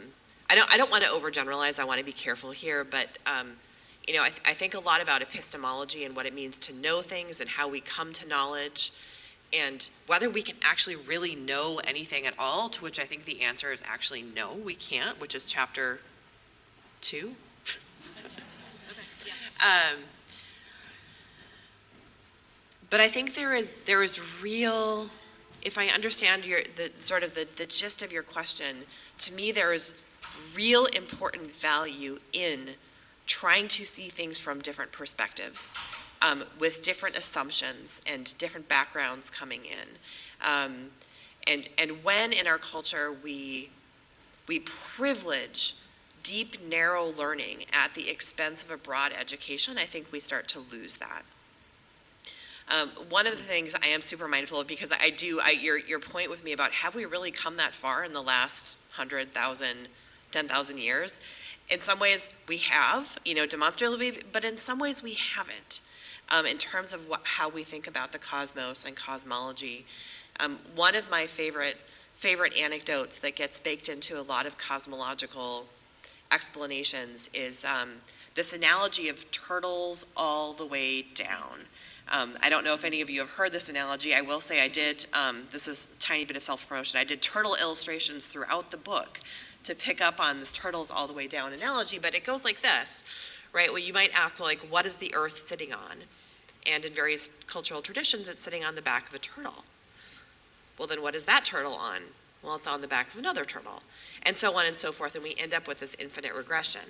Speaker 2: don't want to overgeneralize. I want to be careful here, but I think a lot about epistemology and what it means to know things and how we come to knowledge, and whether we can actually really know anything at all, to which I think the answer is actually no, we can't, which is chapter 2. But I think there is real, if I understand the gist of your question, to me there is real important value in trying to see things from different perspectives, with different assumptions and different backgrounds coming in. And when in our culture we privilege deep, narrow learning at the expense of a broad education, I think we start to lose that. One of the things I am super mindful of, because your point with me about have we really come that far in the last 100,000, 10,000 years? In some ways we have, demonstrably, but in some ways we haven't, in terms of how we think about the cosmos and cosmology. One of my favorite favorite anecdotes that gets baked into a lot of cosmological explanations is this analogy of turtles all the way down. I don't know if any of you have heard this analogy. I will say I did, this is a tiny bit of self-promotion, I did turtle illustrations throughout the book to pick up on this turtles all the way down analogy, but it goes like this, right? Well, you might ask, well, like, what is the earth sitting on? And in various cultural traditions, it's sitting on the back of a turtle. Well, then what is that turtle on? Well, it's on the back of another turtle, and so on and so forth, and we end up with this infinite regression.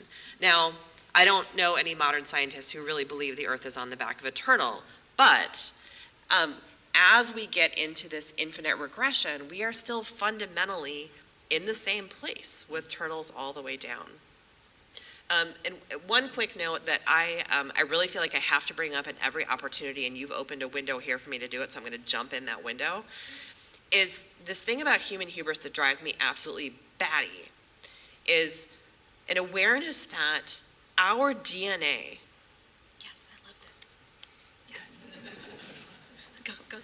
Speaker 2: Now, I don't know any modern scientists who really believe the earth is on the back of a turtle, but as we get into this infinite regression, we are still fundamentally in the same place with turtles all the way down. And one quick note that I really feel like I have to bring up at every opportunity, and you've opened a window here for me to do it, so I'm going to jump in that window, is this thing about human hubris that drives me absolutely batty, is an awareness that our DNA, yes, I love this, yes, go,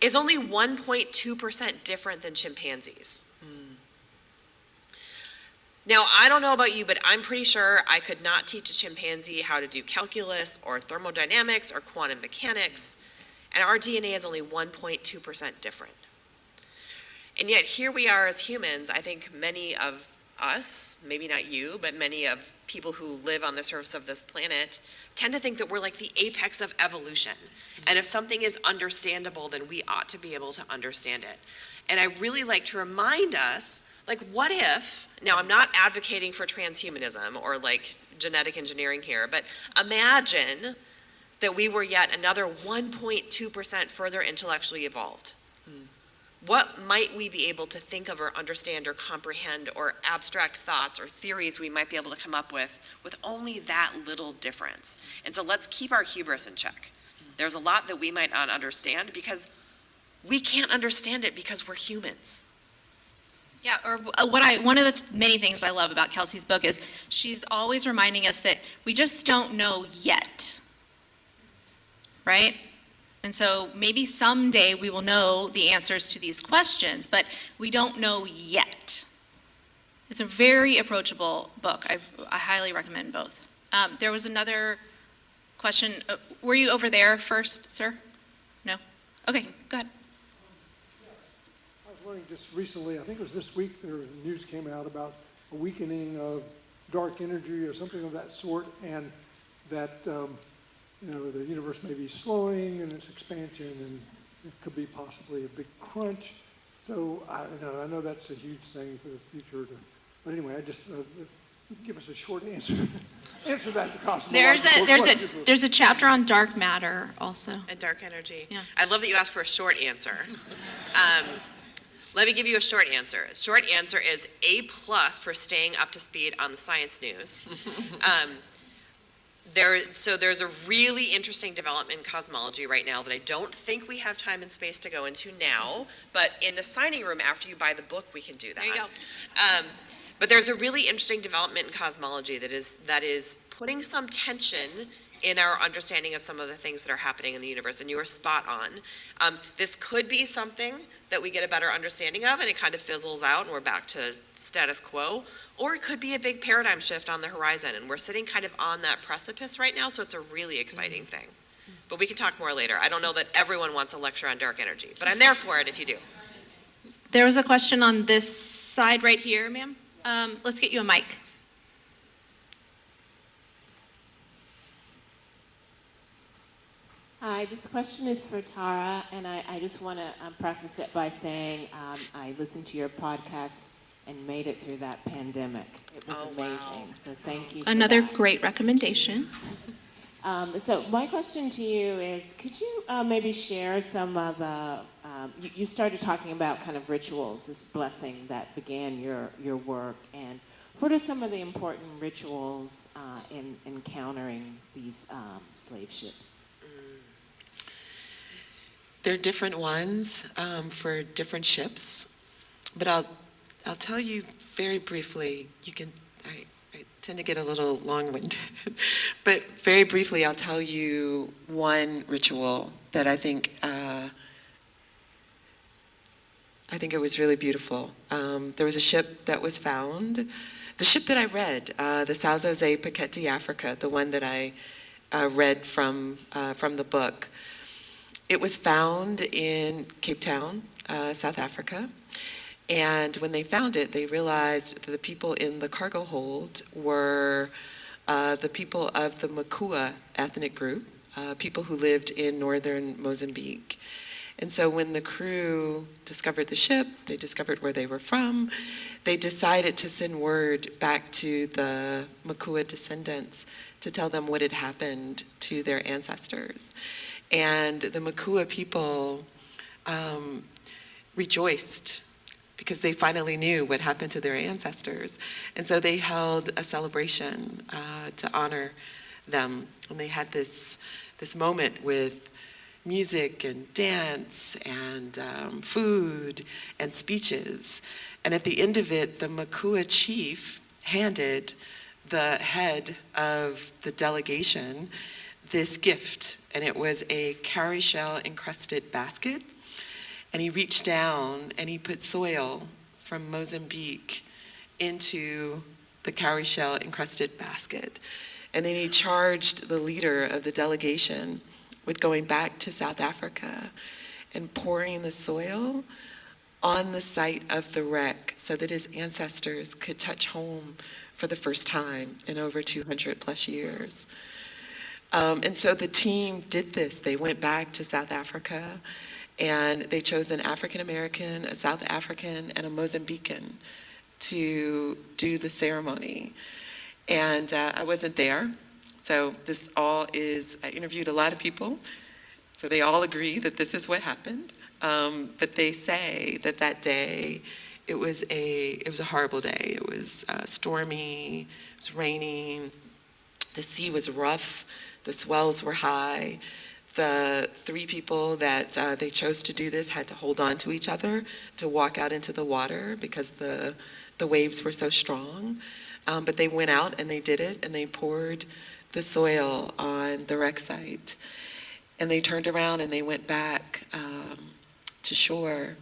Speaker 2: is only 1.2% different than chimpanzees. Now, I don't know about you, but I'm pretty sure I could not teach a chimpanzee how to do calculus or thermodynamics or quantum mechanics, and our DNA is only 1.2% different. And yet here we are as humans. I think many of us, maybe not you, but many of people who live on the surface of this planet tend to think that we're like the apex of evolution. And if something is understandable, then we ought to be able to understand it. And I really like to remind us, like, what if, now I'm not advocating for transhumanism or like genetic engineering here, but imagine that we were yet another 1.2% further intellectually evolved. What might we be able to think of or understand or comprehend, or abstract thoughts or theories we might be able to come up with only that little difference? And so let's keep our hubris in check. There's a lot that we might not understand because we can't understand it because we're humans.
Speaker 1: Yeah, or one of the many things I love about Kelsey's book is she's always reminding us that we just don't know yet, right? And so maybe someday we will know the answers to these questions, but we don't know yet. It's a very approachable book. I highly recommend both. There was another question. Were you over there first, sir? No? Okay, go ahead.
Speaker 6: I was wondering, just recently, I think it was this week, there was news came out about a weakening of dark energy or something of that sort, and that the universe may be slowing in its expansion, and it could be possibly a big crunch. So I know that's a huge thing for the future. But anyway, I just give us a short answer. Answer that to cosmological question.
Speaker 1: There's a chapter on dark matter also.
Speaker 2: And dark energy.
Speaker 1: Yeah.
Speaker 2: I love that you asked for a short answer. Let me give you a short answer. A short answer is A+ for staying up to speed on the science news. There's a really interesting development in cosmology right now that I don't think we have time and space to go into now, but in the signing room after you buy the book, we can do that.
Speaker 1: There you go.
Speaker 2: But there's a really interesting development in cosmology that is putting some tension in our understanding of some of the things that are happening in the universe, and you are spot on. This could be something that we get a better understanding of, and it kind of fizzles out, and we're back to status quo, or it could be a big paradigm shift on the horizon, and we're sitting kind of on that precipice right now, so it's a really exciting thing. But we can talk more later. I don't know that everyone wants a lecture on dark energy, but I'm there for it if you do.
Speaker 1: There was a question on this side right here, ma'am. Let's get you a mic.
Speaker 7: Hi, this question is for Tara, and I just want to preface it by saying I listened to your podcast and made it through that pandemic. It was amazing, wow. So thank you for
Speaker 1: Another
Speaker 7: that.
Speaker 1: great recommendation.
Speaker 7: So my question to you is, could you maybe share some of the, you started talking about kind of rituals, this blessing that began your work, and what are some of the important rituals in encountering these slave ships?
Speaker 3: There are different ones for different ships, but I'll tell you very briefly. I tend to get a little long-winded, but very briefly I'll tell you one ritual that I think I think it was really beautiful. There was a ship that was found, the ship that I read, the South Jose Paquete Africa, the one that I read from the book. It was found in Cape Town, South Africa. And when they found it, they realized that the people in the cargo hold were the people of the Makua ethnic group, people who lived in northern Mozambique. And so when the crew discovered the ship, they discovered where they were from, they decided to send word back to the Makua descendants to tell them what had happened to their ancestors. And the Makua people rejoiced because they finally knew what happened to their ancestors. And so they held a celebration to honor them. And they had this moment with music and dance and food and speeches. And at the end of it, the Makua chief handed the head of the delegation this gift, and it was a cowrie shell encrusted basket. And he reached down and he put soil from Mozambique into the cowrie shell encrusted basket. And then he charged the leader of the delegation with going back to South Africa and pouring the soil on the site of the wreck so that his ancestors could touch home for the first time in over 200 plus years. And so the team did this. They went back to South Africa and they chose an African American, a South African, and a Mozambican to do the ceremony. And I wasn't there. So this all is, I interviewed a lot of people, so they all agree that this is what happened. But they say that that day, it was a horrible day. It was stormy, it was raining, the sea was rough, the swells were high. The three people that they chose to do this had to hold on to each other to walk out into the water because the waves were so strong. But they went out and they did it, and they poured the soil on the wreck site. And they turned around and they went back to shore.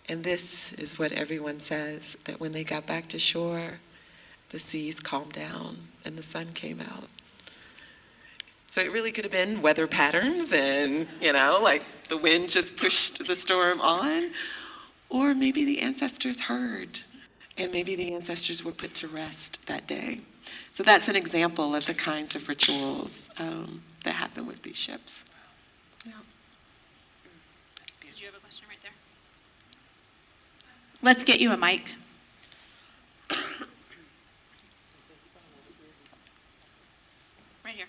Speaker 3: And this is what everyone says, that when they got back to shore, the seas calmed down and the sun came out. So it really could have been weather patterns and, like the wind just pushed the storm on. Or maybe the ancestors heard, and maybe the ancestors were put to rest that day. So that's an example of the kinds of rituals that happen with these ships. Yeah.
Speaker 1: Did you have a question right there?
Speaker 8: Let's get you a mic.
Speaker 1: Right here.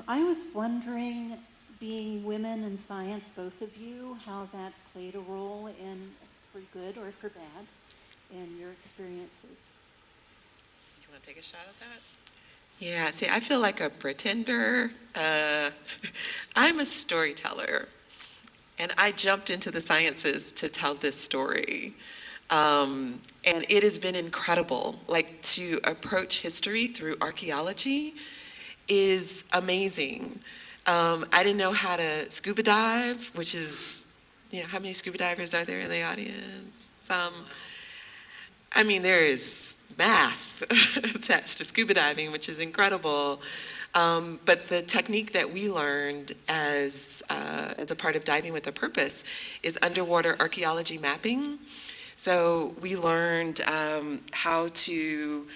Speaker 9: I was wondering, being women in science, both of you, how that played a role in, for good or for bad, in your experiences.
Speaker 2: You want to take a shot at that?
Speaker 3: Yeah, see, I feel like a pretender. I'm a storyteller, and I jumped into the sciences to tell this story. And it has been incredible. Like, to approach history through archaeology is amazing. I didn't know how to scuba dive, which is, how many scuba divers are there in the audience? Some. I mean, there is math attached to scuba diving, which is incredible. But the technique that we learned as a part of Diving with a Purpose is underwater archaeology mapping. So we learned how to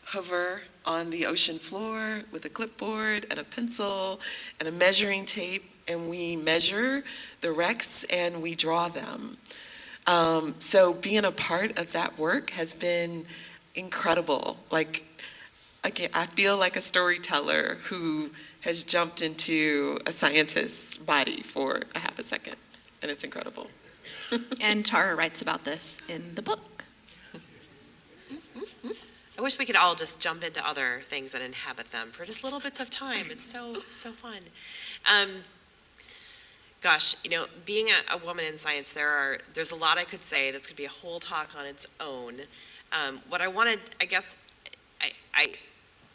Speaker 3: hover on the ocean floor with a clipboard and a pencil and a measuring tape, and we measure the wrecks and we draw them. So being a part of that work has been incredible. Like, again, I feel like a storyteller who has jumped into a scientist's body for a half a second, and it's incredible.
Speaker 1: And Tara writes about this in the book.
Speaker 2: I wish we could all just jump into other things and inhabit them for just little bits of time. It's so fun. Gosh, being a woman in science, there's a lot I could say. This could be a whole talk on its own. What I wanted, I guess,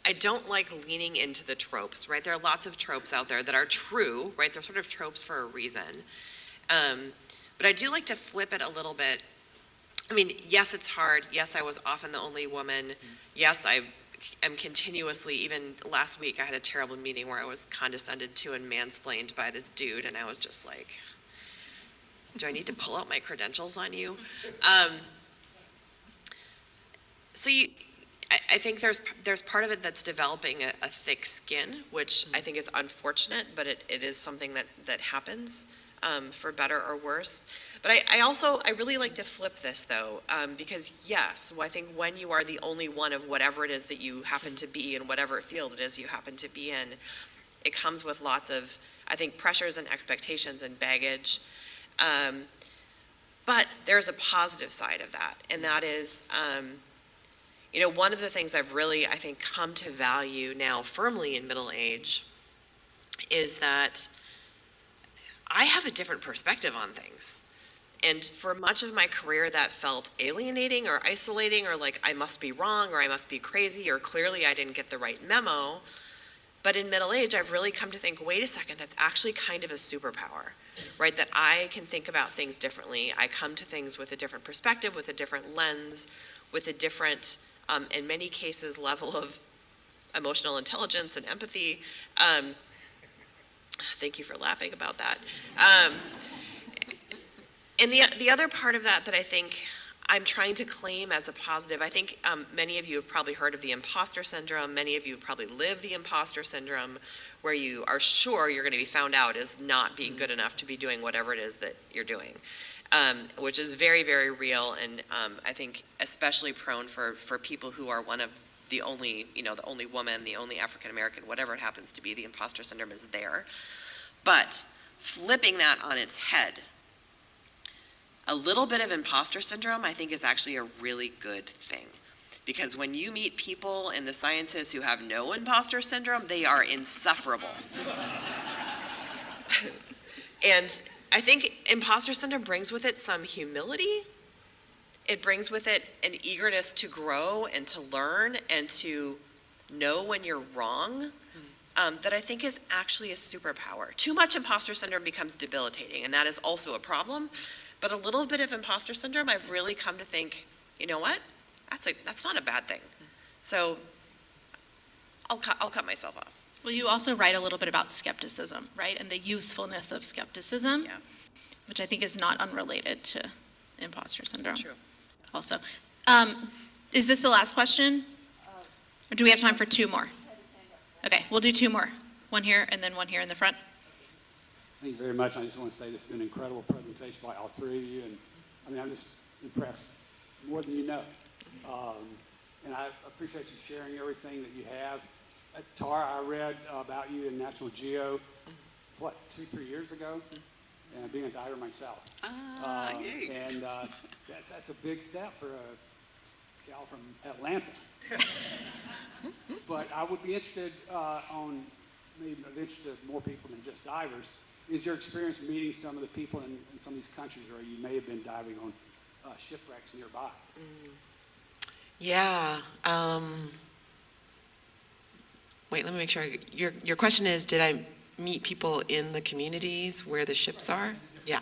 Speaker 2: I don't like leaning into the tropes, right? There are lots of tropes out there that are true, right? They're sort of tropes for a reason. But I do like to flip it a little bit. I mean, yes, it's hard. Yes, I was often the only woman. Yes, I am continuously, even last week I had a terrible meeting where I was condescended to and mansplained by this dude, and I was just like, do I need to pull out my credentials on you? So I think there's part of it that's developing a thick skin, which I think is unfortunate, but it is something that happens, for better or worse. But I really like to flip this though, because yes, I think when you are the only one of whatever it is that you happen to be in whatever field it is you happen to be in, it comes with lots of, I think, pressures and expectations and baggage. But there's a positive side of that, and that is, one of the things I've really, I think, come to value now firmly in middle age is that I have a different perspective on things. And for much of my career, that felt alienating or isolating, or like I must be wrong, or I must be crazy, or clearly I didn't get the right memo. But in middle age, I've really come to think, wait a second, that's actually kind of a superpower, right? That I can think about things differently. I come to things with a different perspective, with a different lens, with a different, in many cases, level of emotional intelligence and empathy. Thank you for laughing about that. And the other part of that I think I'm trying to claim as a positive, I think many of you have probably heard of the imposter syndrome. Many of you have probably lived the imposter syndrome, where you are sure you're going to be found out as not being good enough to be doing whatever it is that you're doing, which is very, very real, and I think especially prone for people who are one of the only, the only woman, the only African American, whatever it happens to be, the imposter syndrome is there. But flipping that on its head, a little bit of imposter syndrome, I think, is actually a really good thing. Because when you meet people in the sciences who have no imposter syndrome, they are insufferable. And I think imposter syndrome brings with it some humility. It brings with it an eagerness to grow and to learn and to know when you're wrong, that I think is actually a superpower. Too much imposter syndrome becomes debilitating, and that is also a problem. But a little bit of imposter syndrome, I've really come to think, you know what? That's not a bad thing. So I'll cut myself off.
Speaker 1: Well, you also write a little bit about skepticism, right? And the usefulness of skepticism,
Speaker 2: Yeah.
Speaker 1: which I think is not unrelated to imposter syndrome.
Speaker 2: True.
Speaker 1: Also. Is this the last question? Or do we have time for two more? Okay, we'll do two more. One here and then one here in the front.
Speaker 4: Thank you very much. I just want to say this has been an incredible presentation by all three of you, and I'm just impressed more than you know. And I appreciate you sharing everything that you have. Tara, I read about you in National Geo, 2-3 years ago, and being a diver myself. And that's a big step for a gal from Atlanta. But I would be interested maybe of interest to more people than just divers, is your experience meeting some of the people in some of these countries where you may have been diving on shipwrecks nearby?
Speaker 3: Yeah. Wait, let me make sure. Your question is, did I meet people in the communities where the ships are? Yeah.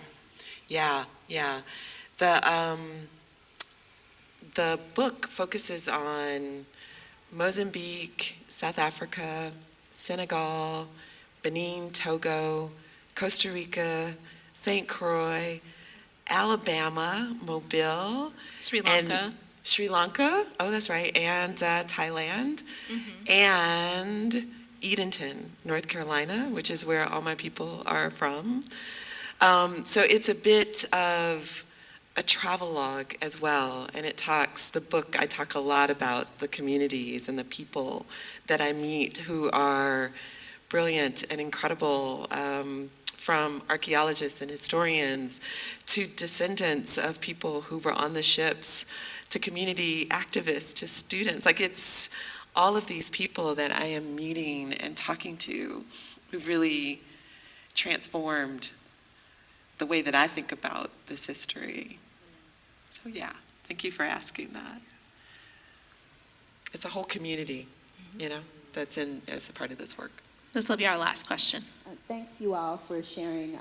Speaker 3: The book focuses on Mozambique, South Africa, Senegal, Benin, Togo, Costa Rica, St. Croix, Alabama, Mobile.
Speaker 1: Sri Lanka.
Speaker 3: Sri Lanka, oh, that's right, and Thailand, and Edenton, North Carolina, which is where all my people are from. So it's a bit of a travelogue as well, and the book, I talk a lot about the communities and the people that I meet who are brilliant and incredible, from archaeologists and historians to descendants of people who were on the ships, to community activists, to students. Like, it's all of these people that I am meeting and talking to who really transformed the way that I think about this history. So yeah, thank you for asking that. It's a whole community. that's in as a part of this work.
Speaker 1: This will be our last question.
Speaker 8: Thanks you all for sharing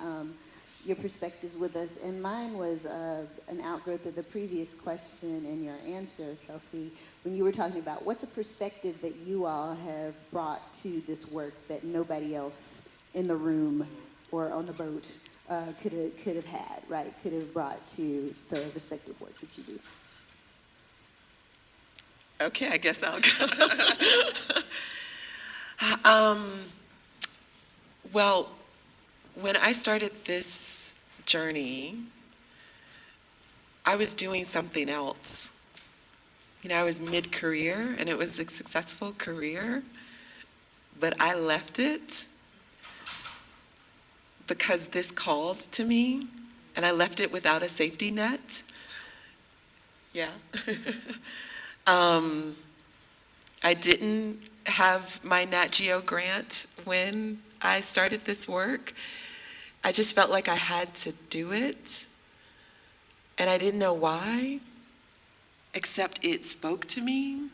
Speaker 8: your perspectives with us. And mine was an outgrowth of the previous question and your answer, Kelsey, when you were talking about what's a perspective that you all have brought to this work that nobody else in the room or on the boat could have had, right? Could have brought to the respective work that you do.
Speaker 3: Okay, I guess I'll go. Well, when I started this journey, I was doing something else. I was mid-career, and it was a successful career, but I left it because this called to me, and I left it without a safety net. Yeah. I didn't have my Nat Geo grant when I started this work. I just felt like I had to do it, and I didn't know why, except it spoke to me.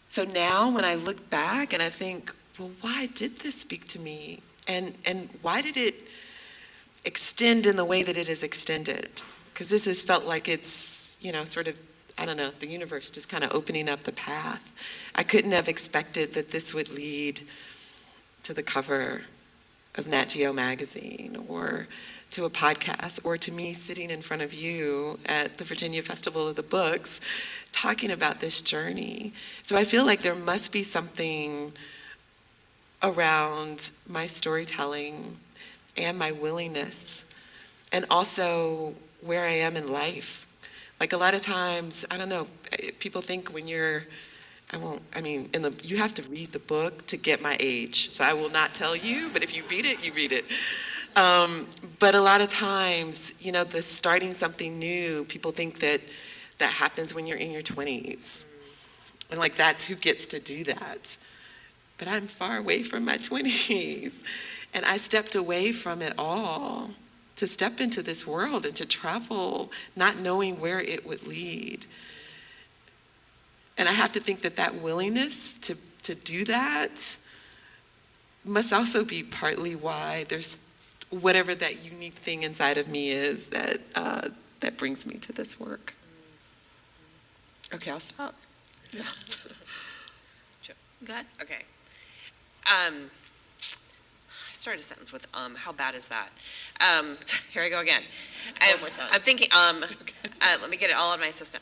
Speaker 3: So now when I look back and I think, well, why did this speak to me? And why did it extend in the way that it has extended? Because this has felt like it's, sort of, I don't know, the universe just kind of opening up the path. I couldn't have expected that this would lead to the cover of Nat Geo magazine, or to a podcast, or to me sitting in front of you at the Virginia Festival of the Books talking about this journey. So I feel like there must be something around my storytelling and my willingness, and also where I am in life. Like a lot of times, I don't know, people think when you're, you have to read the book to get my age. So I will not tell you, but if you read it, you read it. But a lot of times, the starting something new, people think that happens when you're in your 20s. And like, that's who gets to do that. But I'm far away from my 20s. And I stepped away from it all to step into this world and to travel, not knowing where it would lead. And I have to think that willingness to do that must also be partly why there's whatever that unique thing inside of me is that brings me to this work. Okay, I'll stop. Yeah.
Speaker 1: Go ahead.
Speaker 2: Okay. I started a sentence with how bad is that? Here I go again.
Speaker 3: One more time.
Speaker 2: I'm thinking let me get it all out of my system.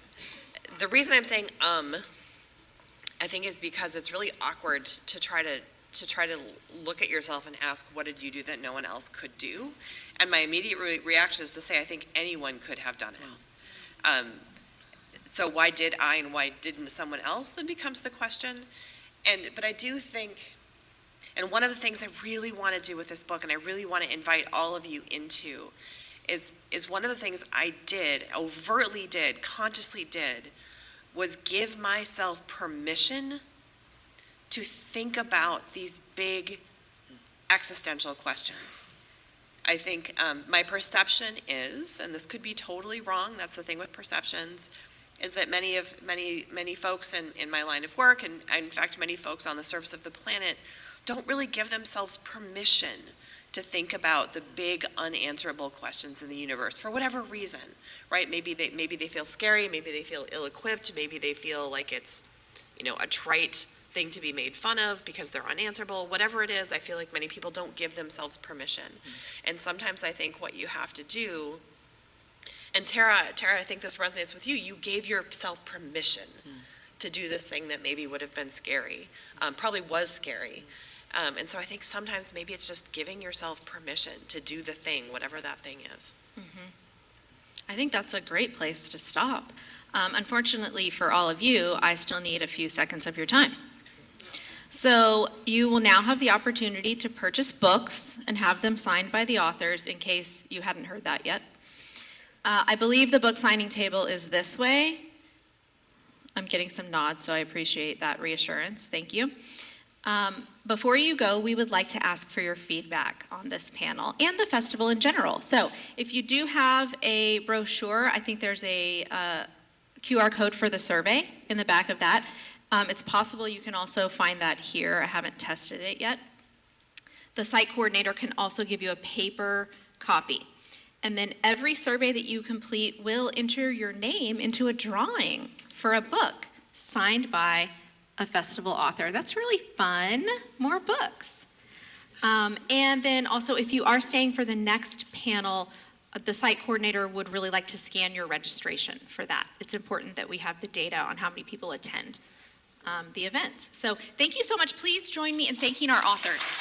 Speaker 2: The reason I'm saying I think is because it's really awkward to try to look at yourself and ask, what did you do that no one else could do? And my immediate reaction is to say, I think anyone could have done it. So why did I and why didn't someone else then becomes the question. But I do think, and one of the things I really want to do with this book, and I really want to invite all of you into, is one of the things I did, overtly did, consciously did, was give myself permission to think about these big existential questions. I think my perception is, and this could be totally wrong, that's the thing with perceptions, is that many folks in my line of work, and in fact many folks on the surface of the planet, don't really give themselves permission to think about the big unanswerable questions in the universe for whatever reason, right? Maybe they feel scary, maybe they feel ill-equipped, maybe they feel like it's, a trite thing to be made fun of because they're unanswerable. Whatever it is, I feel like many people don't give themselves permission. And sometimes I think what you have to do, and Tara, I think this resonates with you, you gave yourself permission to do this thing that maybe would have been scary, probably was scary. And so I think sometimes maybe it's just giving yourself permission to do the thing, whatever that thing is.
Speaker 1: Mm-hmm. I think that's a great place to stop. Unfortunately for all of you, I still need a few seconds of your time. So you will now have the opportunity to purchase books and have them signed by the authors in case you hadn't heard that yet. I believe the book signing table is this way. I'm getting some nods, so I appreciate that reassurance. Thank you. Before you go, we would like to ask for your feedback on this panel and the festival in general. So if you do have a brochure, I think there's a QR code for the survey in the back of that. It's possible you can also find that here. I haven't tested it yet. The site coordinator can also give you a paper copy. And then every survey that you complete will enter your name into a drawing for a book signed by a festival author. That's really fun. More books. And then also, if you are staying for the next panel, the site coordinator would really like to scan your registration for that. It's important that we have the data on how many people attend the events. So thank you so much. Please join me in thanking our authors.